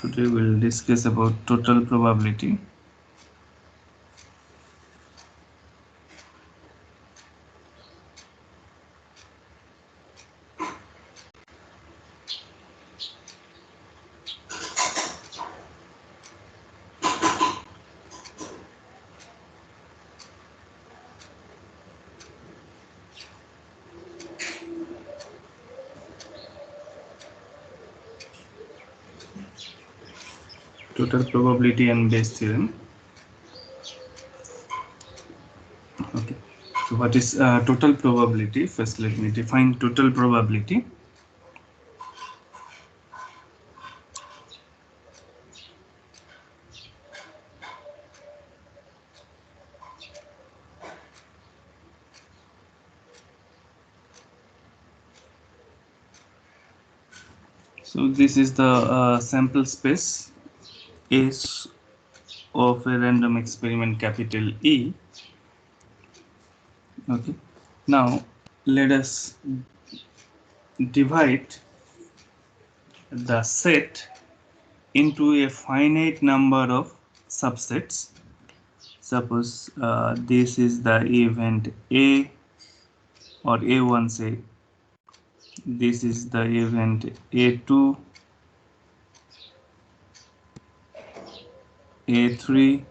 Today we'll discuss about total probability. Total probability and Bayes theorem. Okay. So what is total probability? First, let me define total probability. So this is the sample space S of a random experiment capital E. Okay. Now let us divide the set into a finite number of subsets. Suppose this is the event A or A1, say this is the event A2, A3,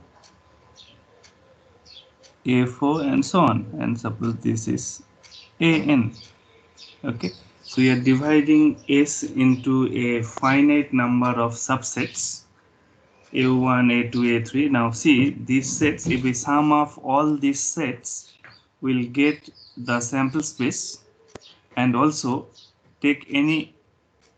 A4 and so on, and suppose this is AN. Okay, so we are dividing S into a finite number of subsets A1, A2, A3. Now see, these sets, if we sum of all these sets, we'll get the sample space, and also take any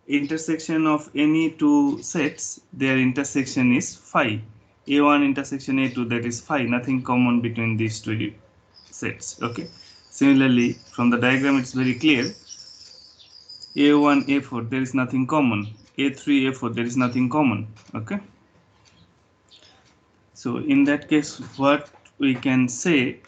intersection of any two sets, their intersection is phi. A1 intersection A2, that is phi, nothing common between these two sets. Okay, similarly from the diagram it's very clear, A1 A4 there is nothing common, A3 A4 there is nothing common. Okay, so in that case what we can say,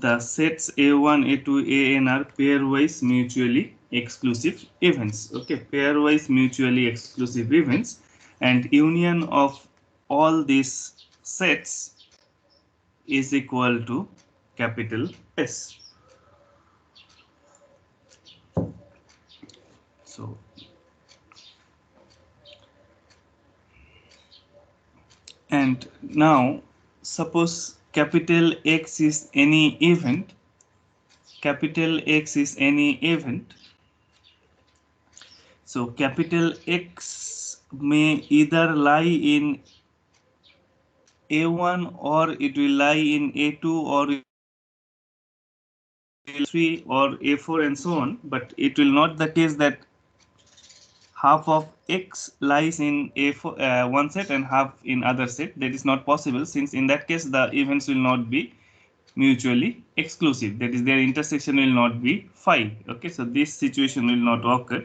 the sets A1 A2 AN are pairwise mutually exclusive events. Okay, pairwise mutually exclusive events, and union of all these sets is equal to capital S. So and now suppose capital X is any event, capital X is any event. So capital X may either lie in A1 or it will lie in A2 or A3 or A4 and so on, but it will not the case that half of X lies in A4 one set and half in other set. That is not possible, since in that case the events will not be mutually exclusive, that is their intersection will not be phi. Okay, so this situation will not occur.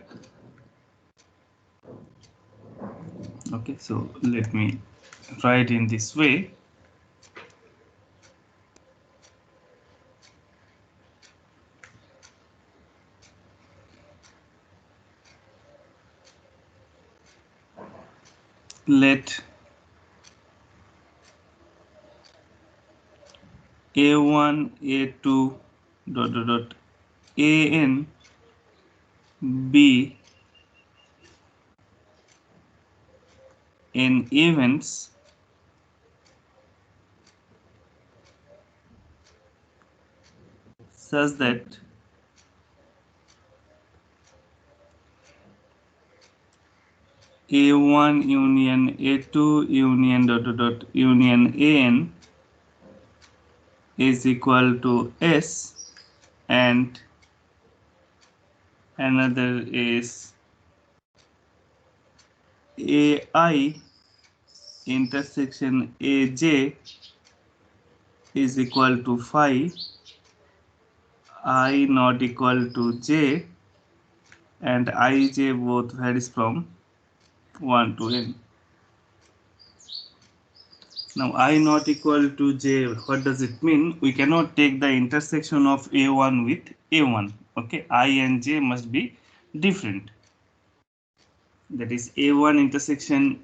Okay, so let me write in this way. Let A1 A2 AN be in events such that A1 union A2 union union AN is equal to S, and another is AI intersection AJ is equal to phi, I not equal to J, and IJ both varies from 1 to n. Now I not equal to j, what does it mean? We cannot take the intersection of a1 with a1. Okay, I and j must be different. That is a1 intersection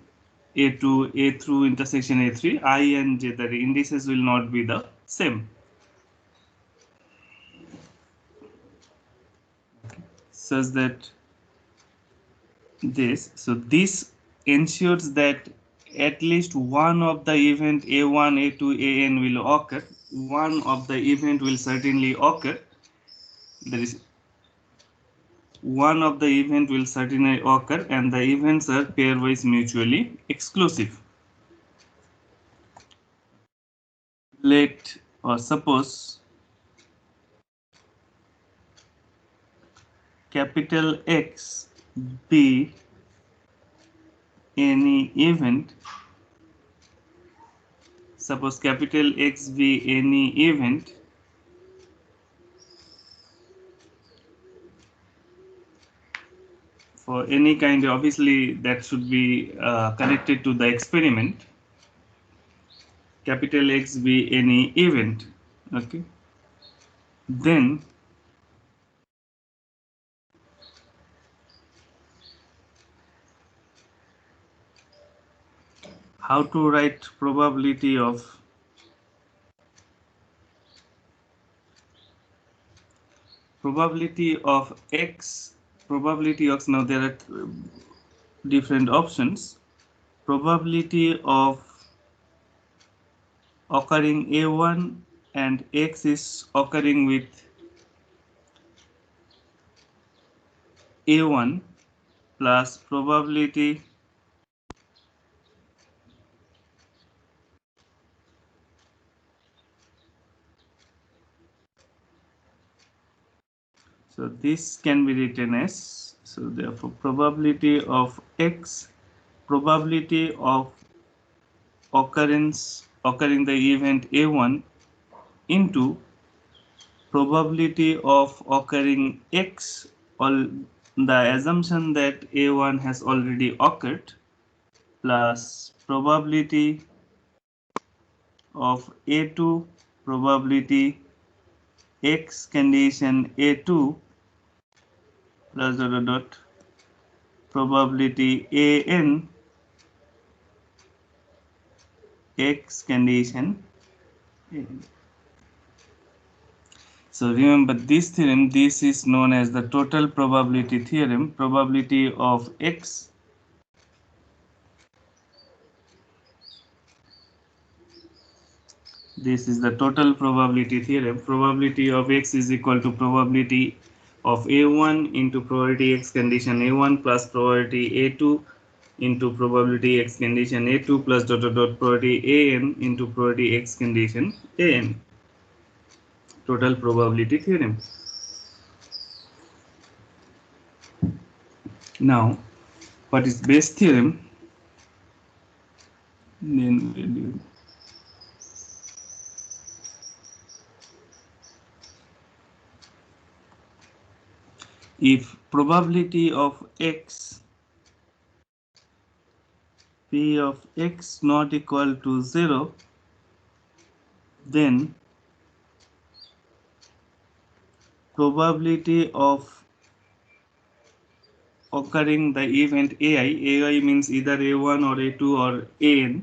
a2, a through intersection a3, I and j, the indices will not be the same. Such that this ensures that at least one of the event a1, a2, an will occur. One of the event will certainly occur. There is one of the event will certainly occur, and the events are pairwise mutually exclusive. Let or suppose capital X be any event. Suppose capital X be any event for any kind, obviously that should be connected to the experiment. Capital X be any event, okay, then how to write probability of X, probability of, now there are different options. Probability of occurring a1 and X is occurring with a1 plus probability so this can be written as, so therefore probability of X, probability of occurring the event a1 into probability of occurring X, or the assumption that a1 has already occurred, plus probability of a2, probability X condition a2 plus dot probability an X condition an. So remember this theorem, this is known as the total probability theorem. Probability of X this is the total probability theorem. Probability of X is equal to probability of a1 into probability X condition a1 plus probability a2 into probability X condition a2 plus dot probability an into probability X condition an. Total probability theorem. Now, what is Bayes theorem? Then if probability of X, P of X not equal to 0, then probability of occurring the event AI means either A1 or A2 or AN,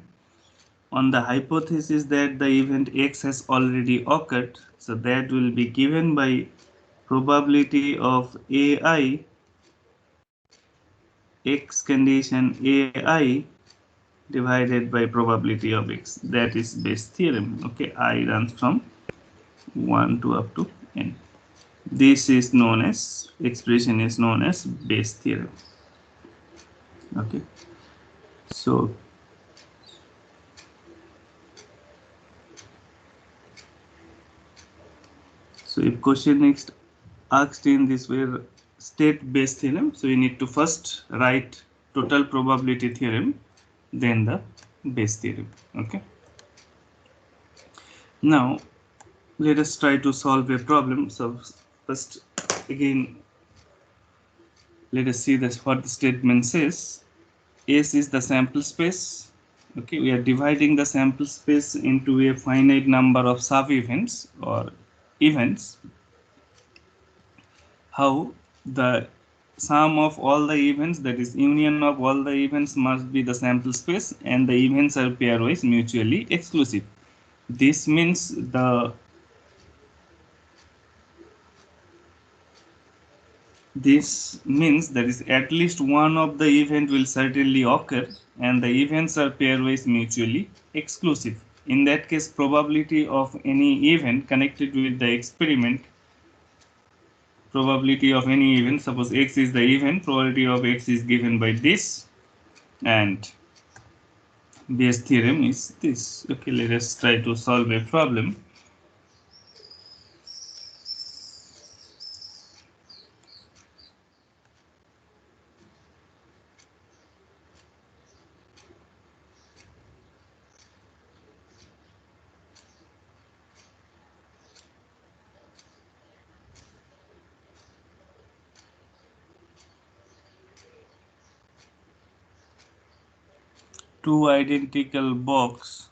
on the hypothesis that the event X has already occurred, so that will be given by probability of AI X condition AI divided by probability of X. That is Bayes theorem. Okay, I runs from 1 to up to n. This is known as, expression is known as Bayes theorem. Okay, so if question next asked in this way, state Bayes theorem, so you need to first write total probability theorem, then the Bayes theorem. Okay, now let us try to solve a problem. So first again let us see this, what the statement says. S is the sample space, Okay, we are dividing the sample space into a finite number of sub-events or events. How the sum of all the events, that is union of all the events, must be the sample space, and the events are pairwise mutually exclusive. This means that is at least one of the event will certainly occur, and the events are pairwise mutually exclusive. In that case, probability of any event connected with the experiment, probability of any event, suppose x is the event, probability of x is given by this, and Bayes theorem is this. Okay, let us try to solve a problem. Two identical box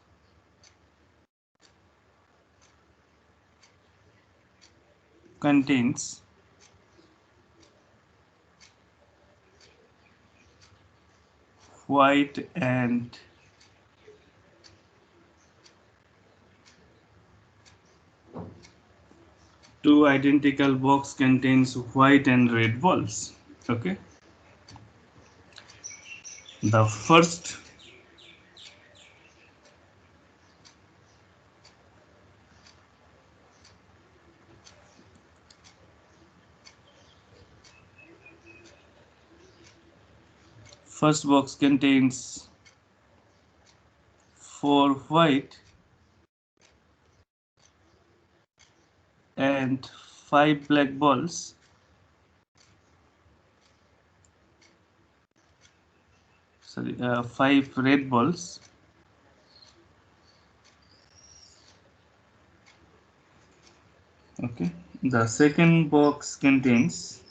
contains white and two identical box contains white and red balls. Okay, the first box contains 4 white and 5 black balls. Sorry, 5 red balls. Okay, the second box contains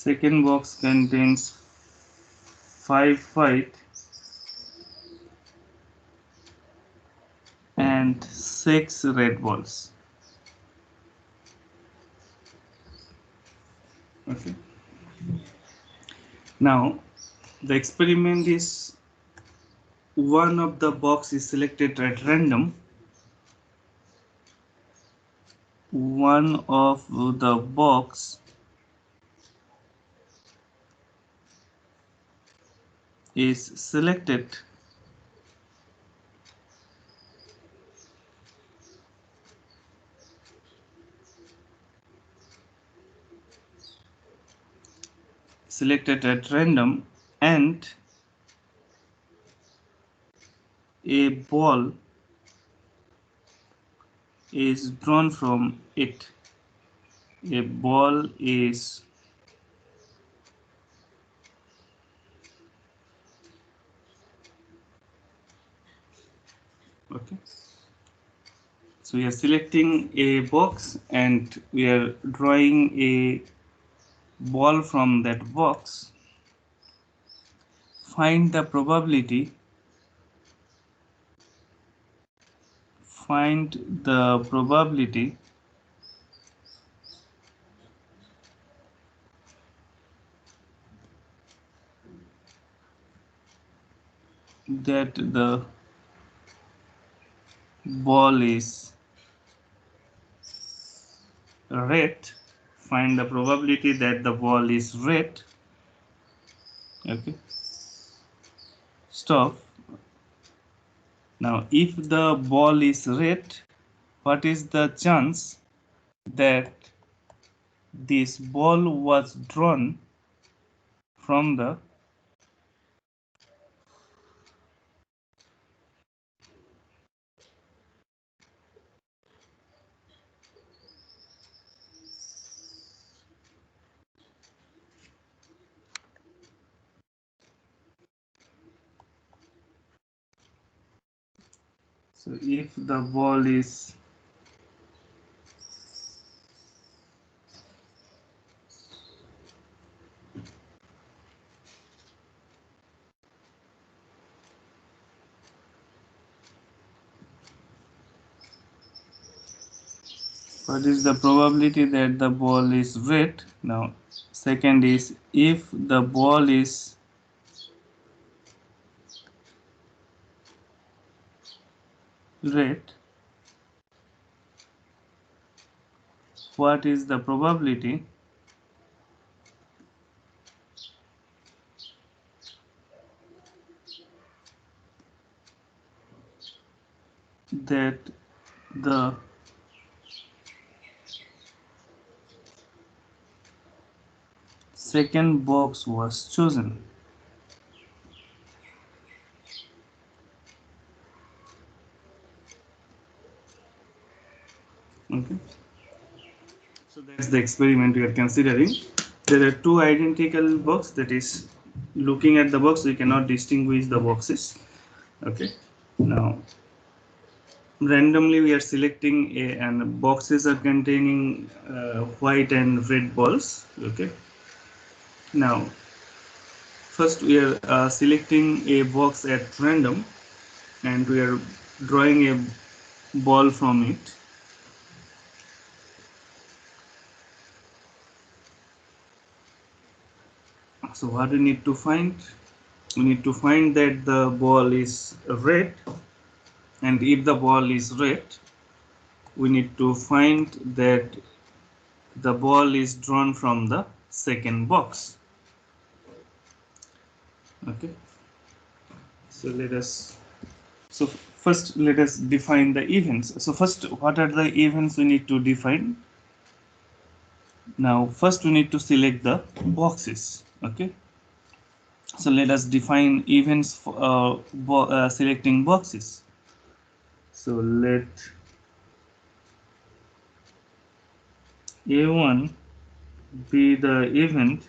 second box contains 5 white and 6 red balls. Okay, now the experiment is one of the box is selected at random. One of the box is selected at random, and a ball is drawn from it. A ball is okay. So we are selecting a box and we are drawing a ball from that box. Find the probability. Find the probability that the ball is red. Find the probability that the ball is red. Okay, stop. Now if the ball is red, what is the chance that this ball was drawn from the so if the ball is what is the probability that the ball is red? Now, second is if the ball is red, what is the probability that the second box was chosen? Okay, so that's the experiment we are considering. There are two identical boxes, that is, looking at the box we cannot distinguish the boxes. Okay, now randomly we are selecting and boxes are containing white and red balls. Okay, now first we are selecting a box at random and we are drawing a ball from it. So what we need to find? We need to find that the ball is red, and if the ball is red, we need to find that the ball is drawn from the second box. Okay, so first let us define the events. So first, what are the events we need to define? Now first we need to select the boxes. Okay, so let us define events for selecting boxes. So let A1 be the event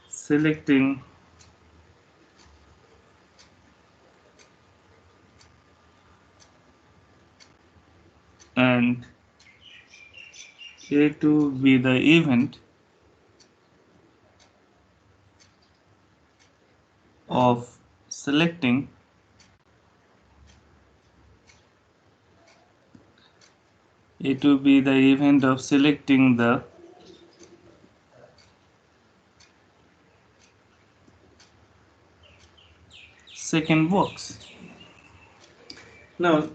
selecting and A2 be the event of selecting A2 be the event of selecting the second box. Now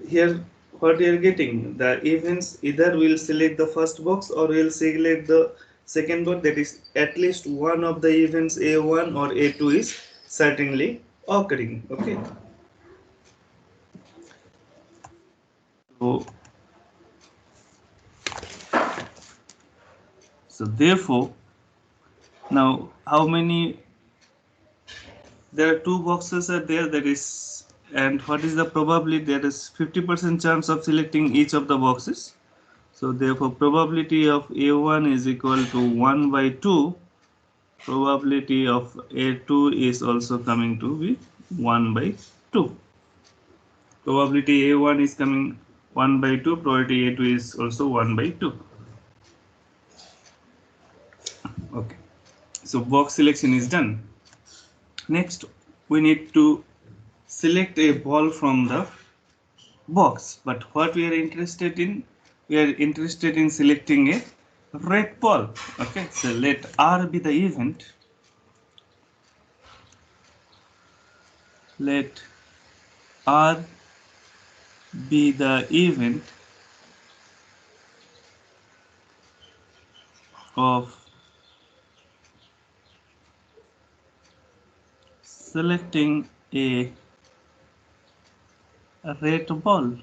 here what you are getting, the events either will select the first box or will select the second box, that is at least one of the events A1 or A2 is certainly occurring. Okay, so therefore now how many, there are two boxes are there, that is, and what is the probability? There is 50% chance of selecting each of the boxes. So therefore probability of A1 is equal to 1 by 2. Probability of A2 is also coming to be 1 by 2. Probability A1 is coming 1 by 2. Probability A2 is also 1 by 2. Okay, so box selection is done. Next we need to select a ball from the box, but what we are interested in, we are interested in selecting a red ball. Okay, so let R be the event, let R be the event of selecting a red ball.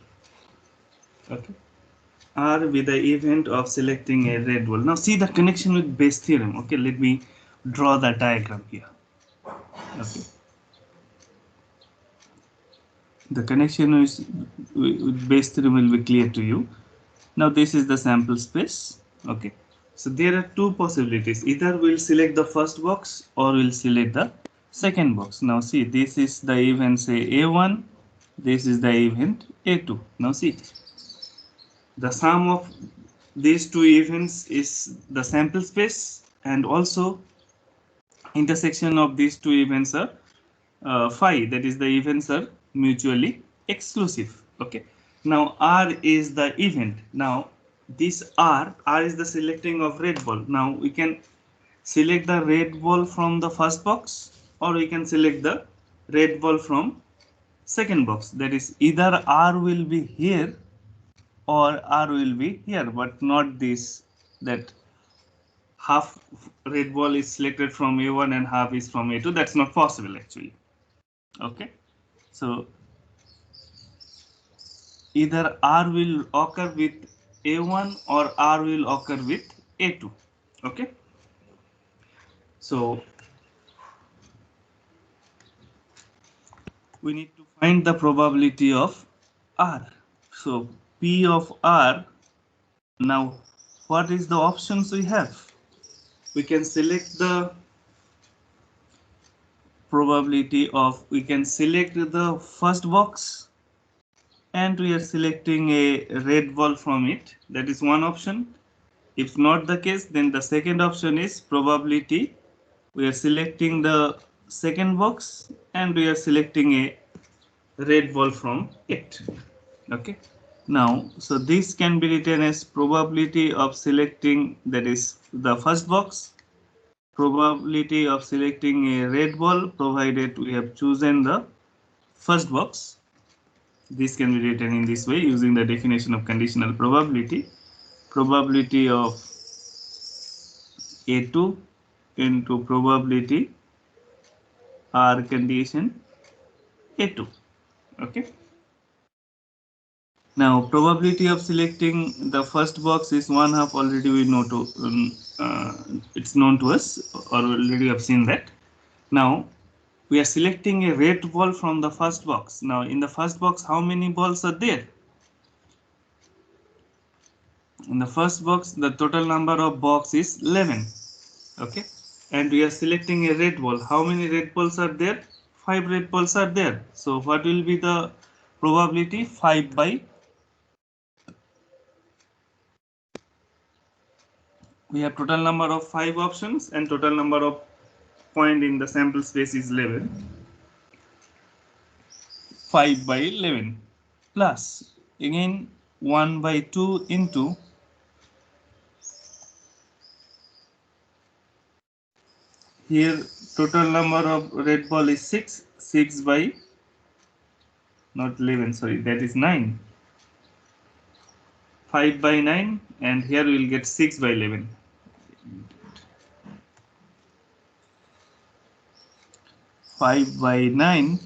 Okay, R be the event of selecting a red ball. Now see the connection with Bayes theorem. Okay, let me draw the diagram here. Okay, the connection with Bayes theorem will be clear to you. Now this is the sample space. Okay, so there are two possibilities, either we'll select the first box or we'll select the second box. Now see, this is the event say A1, this is the event A2. Now see, the sum of these two events is the sample space, and also intersection of these two events are phi, that is the events are mutually exclusive. Okay, now R is the event. Now this R is the selecting of red ball. Now we can select the red ball from the first box, or we can select the red ball from second box. That is, either R will be here or R will be here, but not this, that half red ball is selected from A1 and half is from A2. That's not possible actually. Okay, so either R will occur with A1 or R will occur with A2. Okay, so we need to find the probability of R. So P of R. Now what is the options we have? We can select the probability of, we can select the first box and we are selecting a red ball from it. That is one option. If not the case, then the second option is probability. We are selecting the second box and we are selecting a red ball from it. Okay, now so this can be written as probability of selecting, that is the first box, probability of selecting a red ball provided we have chosen the first box. This can be written in this way using the definition of conditional probability. Probability of A2 into probability R condition A2. Okay. Now probability of selecting the first box is 1/2. Already we know to it's known to us, or already have seen that. Now we are selecting a red ball from the first box. Now in the first box, how many balls are there? In the first box, the total number of balls is 11. Okay, and we are selecting a red ball. How many red balls are there? 5 red balls are there. So what will be the probability? 5 by, we have total number of 5 options and total number of point in the sample space is 11. 5 by 11 plus again 1 by 2 into here total number of red ball is 6. 6 by, not 11, sorry, that is 9. 5 by 9, and here we will get 6 by 11. 5 by 9,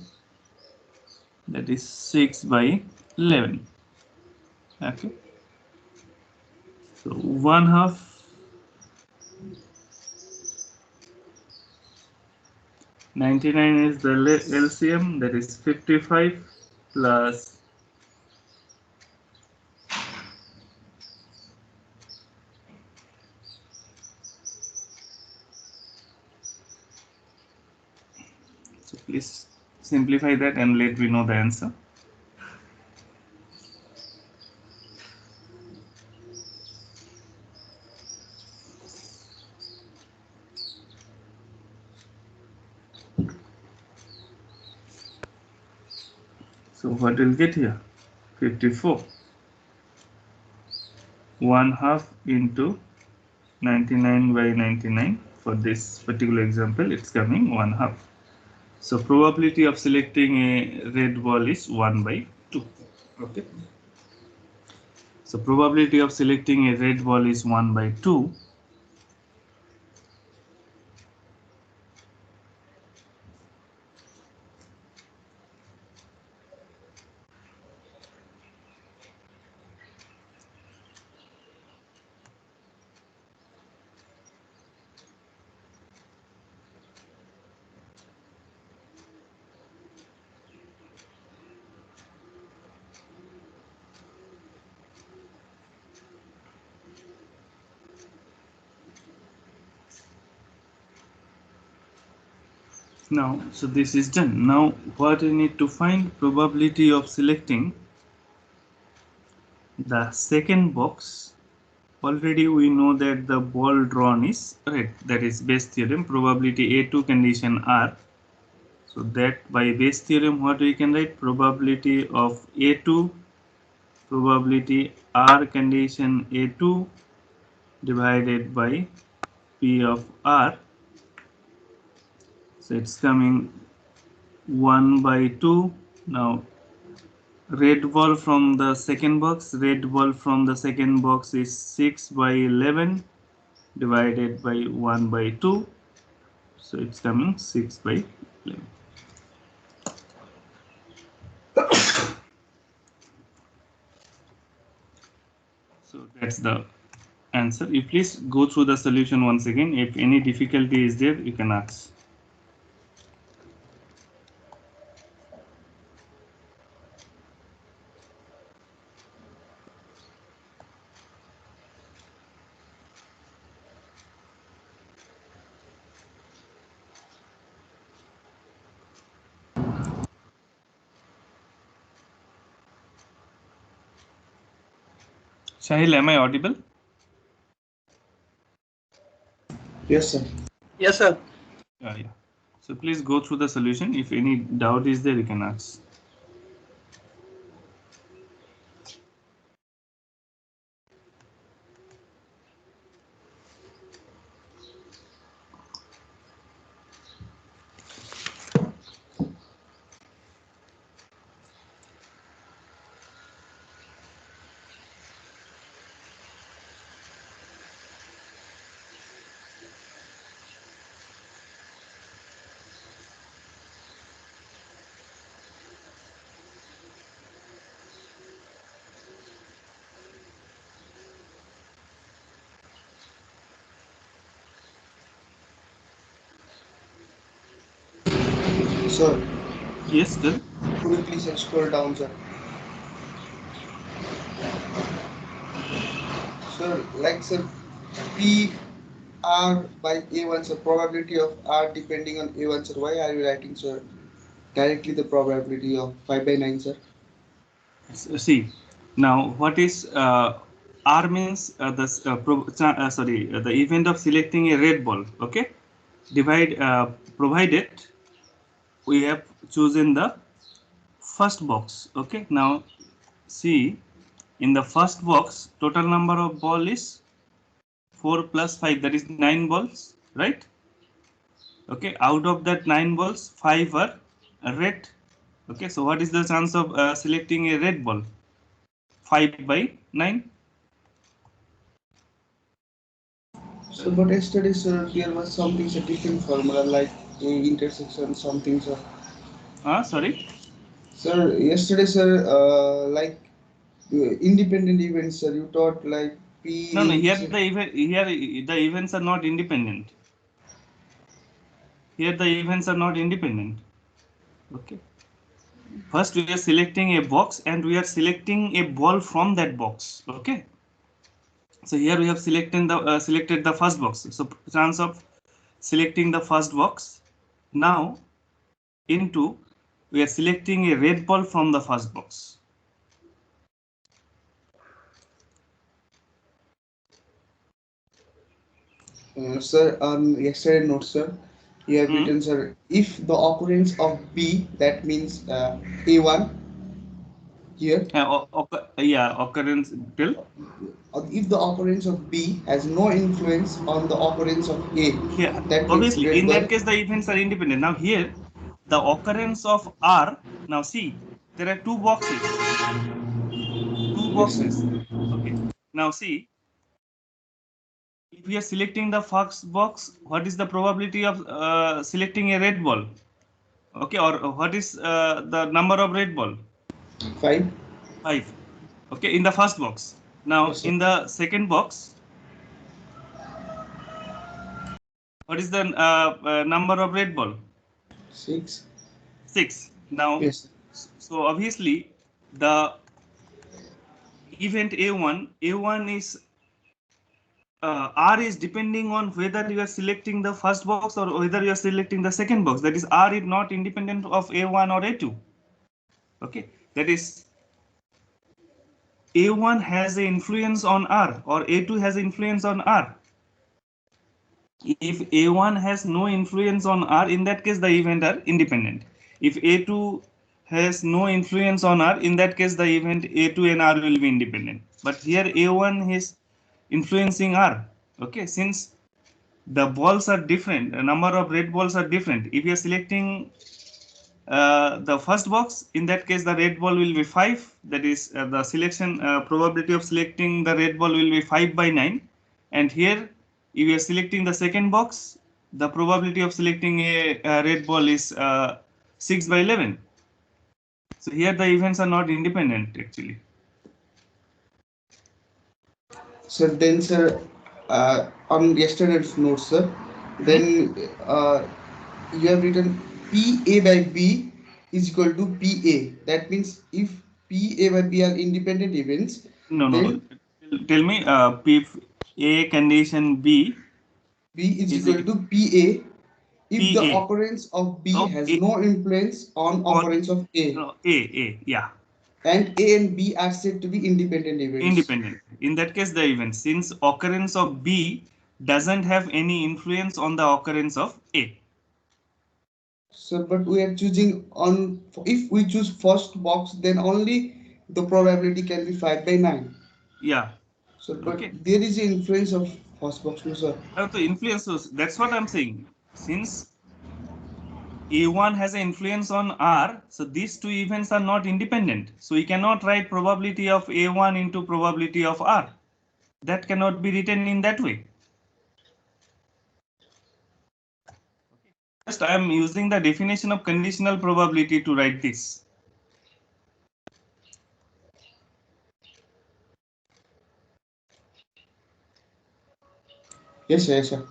that is 6 by 11. Okay, so 1/2 99 is the LCM, that is 55 plus 5. So please simplify that and let me know the answer. So what will get here? 54. 1/2 into 99 by 99. For this particular example, it's coming 1/2. So probability of selecting a red ball is 1 by 2. Okay. So probability of selecting a red ball is 1 by 2. Now, so this is done. Now, what we need to find? Probability of selecting the second box already we know that the ball drawn is red. That is Bayes theorem, probability A2 condition R. So that by Bayes theorem, what we can write? Probability of A2, probability R condition A2 divided by P of R. So it's coming 1 by 2. Now red ball from the second box, is 6 by 11 divided by 1 by 2. So it's coming 6 by 11. So that's the answer. You please go through the solution once again. If any difficulty is there, you can ask. Shahil, am I audible? Yes, sir. Yes, sir. Yeah. So please go through the solution. If any doubt is there, you can ask. Sir, Yes, sir. could you please scroll down, sir? Sir, like sir, P R by A1, sir, probability of R depending on A1, sir. Why are you writing, sir, directly the probability of 5 by 9, sir? See, now what is R means the event of selecting a red ball. Okay, provided we have chosen the first box. Okay, now see, in the first box total number of ball is 4 plus 5, that is 9 balls, right? Okay, out of that 9 balls, 5 are red. Okay, so what is the chance of selecting a red ball? 5 by 9. So, but yesterday, sir, there was something, a different formula like A intersection something, sir. Sorry. Sir, yesterday, sir, independent events, sir. You taught like No, no. P. Here the events are not independent. Here the events are not independent. Okay. First we are selecting a box and we are selecting a ball from that box. Okay. So here we have selected the first box. So chance of selecting the first box. Now into we are selecting a red ball from the first box. Sir, on yesterday note, sir, you have written, sir, if the occurrence of B, that means A1 here. Occurrence till. If the occurrence of B has no influence on the occurrence of A, Yeah, that means obviously, red in that ball. case, the events are independent. Now here, the occurrence of R. Now see, there are two boxes. Two Yes, sir. boxes. Okay. Now see, if we are selecting the first box, what is the probability of selecting a red ball? Okay, or what is the number of red ball? 5. 5. Okay, in the first box. Now Yes, sir. in the second box, what is the number of red ball? 6. 6. Now, Yes, sir. so obviously the event A1 is R is depending on whether you are selecting the first box or whether you are selecting the second box. That is, R is not independent of A1 or A2. Okay, that is A1 has an influence on R or A2 has influence on R. If A1 has no influence on R, in that case the event are independent. If A2 has no influence on R, in that case the event A2 and R will be independent. But here A1 is influencing R. Okay, since the balls are different, the number of red balls are different. If you are selecting the first box, in that case the red ball will be 5. That is the selection probability of selecting the red ball will be 5 by 9. And here, if you are selecting the second box, the probability of selecting a red ball is 6 by 11. So here the events are not independent actually. So then, sir, on yesterday's notes, sir, then you have written PA by B is equal to PA. That means if PA by B are independent events, No, then tell me if A condition B B is is equal to PA if the PA occurrence of B of has A no influence on on occurrence of A, no, A, yeah. and A and B are said to be independent events. Independent. In that case, the event, since occurrence of B doesn't have any influence on the occurrence of A. So, but we are choosing on, if we choose first box, then only the probability can be 5 by 9. Yeah. So, but Okay. there is an influence of first box, no, sir. The influence, that's what I'm saying. Since A1 has an influence on R, so these two events are not independent. So we cannot write probability of A1 into probability of R. That cannot be written in that way. Just I am using the definition of conditional probability to write this. Yes, sir, yes, sir.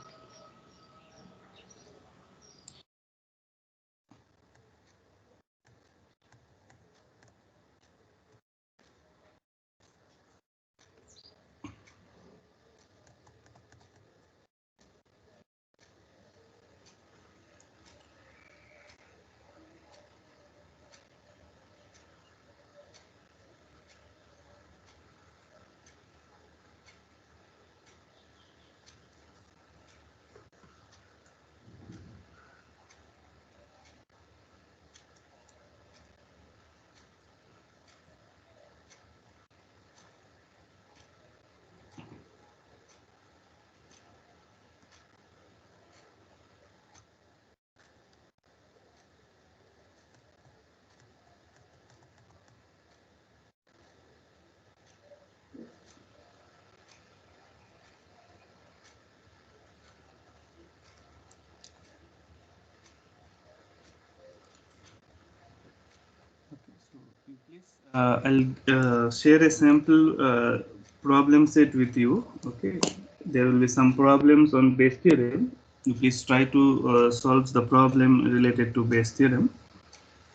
I'll share a sample problem set with you. Okay, there will be some problems on Bayes theorem. You please try to solve the problem related to Bayes theorem.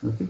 Okay.